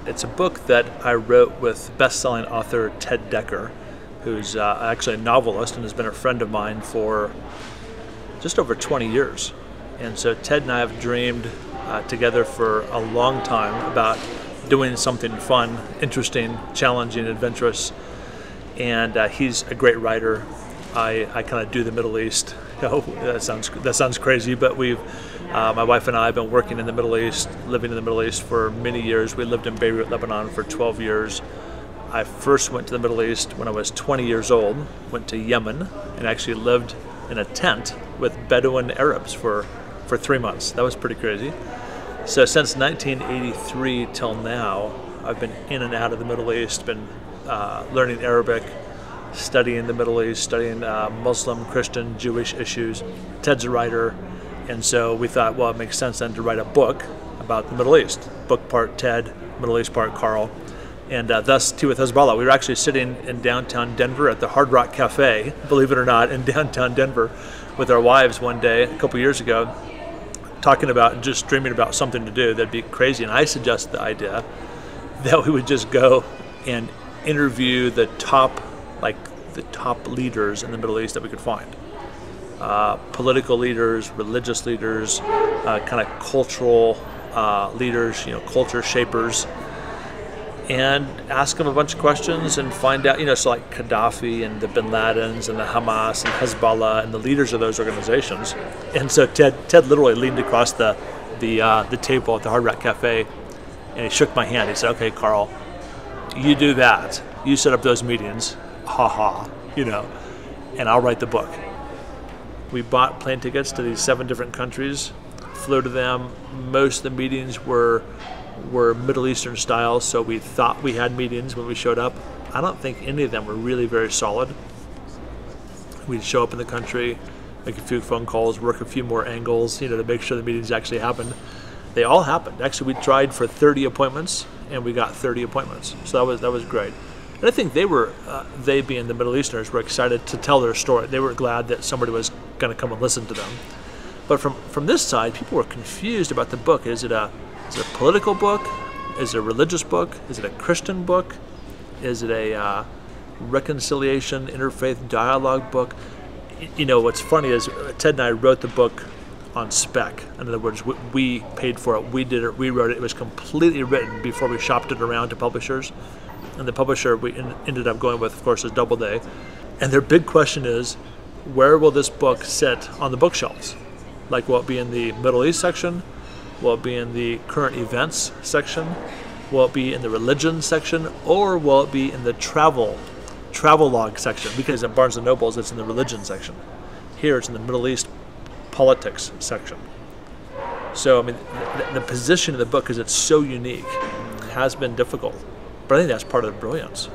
It's a book that I wrote with best-selling author Ted Dekker, who's actually a novelist and has been a friend of mine for just over 20 years. And so Ted and I have dreamed together for a long time about doing something fun, interesting, challenging, adventurous. And he's a great writer. I kind of do the Middle East. Oh, that sounds crazy, but my wife and I have been working in the Middle East, living in the Middle East for many years. We lived in Beirut, Lebanon for 12 years. I first went to the Middle East when I was 20 years old, went to Yemen, and actually lived in a tent with Bedouin Arabs for 3 months. That was pretty crazy. So since 1983 till now, I've been in and out of the Middle East, been learning Arabic, studying the Middle East, studying Muslim, Christian, Jewish issues. Ted's a writer, and so we thought, well, it makes sense then to write a book about the Middle East. Book part Ted, Middle East part Carl, and thus too with Hezbollah. We were actually sitting in downtown Denver at the Hard Rock Cafe, believe it or not, in downtown Denver with our wives one day a couple years ago, talking about and just dreaming about something to do that'd be crazy. And I suggested the idea that we would just go and interview the top leaders in the Middle East that we could find. Political leaders, religious leaders, kind of cultural leaders, culture shapers, and ask them a bunch of questions and find out, so like Gaddafi and the Bin Ladens and the Hamas and Hezbollah and the leaders of those organizations. And so Ted literally leaned across the table at the Hard Rock Cafe and he shook my hand. He said, "Okay, Carl, you do that. You set up those meetings, and I'll write the book." We bought plane tickets to these 7 different countries, flew to them. Most of the meetings were Middle Eastern style, so we thought we had meetings when we showed up. I don't think any of them were really very solid. We'd show up in the country, make a few phone calls, work a few more angles, to make sure the meetings actually happened. They all happened. Actually, we tried for 30 appointments, and we got 30 appointments. So that was great. And I think they being the Middle Easterners, were excited to tell their story. They were glad that somebody was going to come and listen to them. But from this side, people were confused about the book. Is it a political book? Is it a religious book? Is it a Christian book? Is it a reconciliation, interfaith dialogue book? What's funny is Ted and I wrote the book on spec. In other words, we paid for it, we did it, we wrote it. It was completely written before we shopped it around to publishers. And the publisher we ended up going with, of course, is Doubleday. And their big question is, where will this book sit on the bookshelves? Like, will it be in the Middle East section? Will it be in the current events section? Will it be in the religion section? Or will it be in the travel log section? Because at Barnes & Noble's, it's in the religion section. Here, it's in the Middle East politics section. So, the position of the book, because it's so unique, has been difficult. But I think that's part of the brilliance.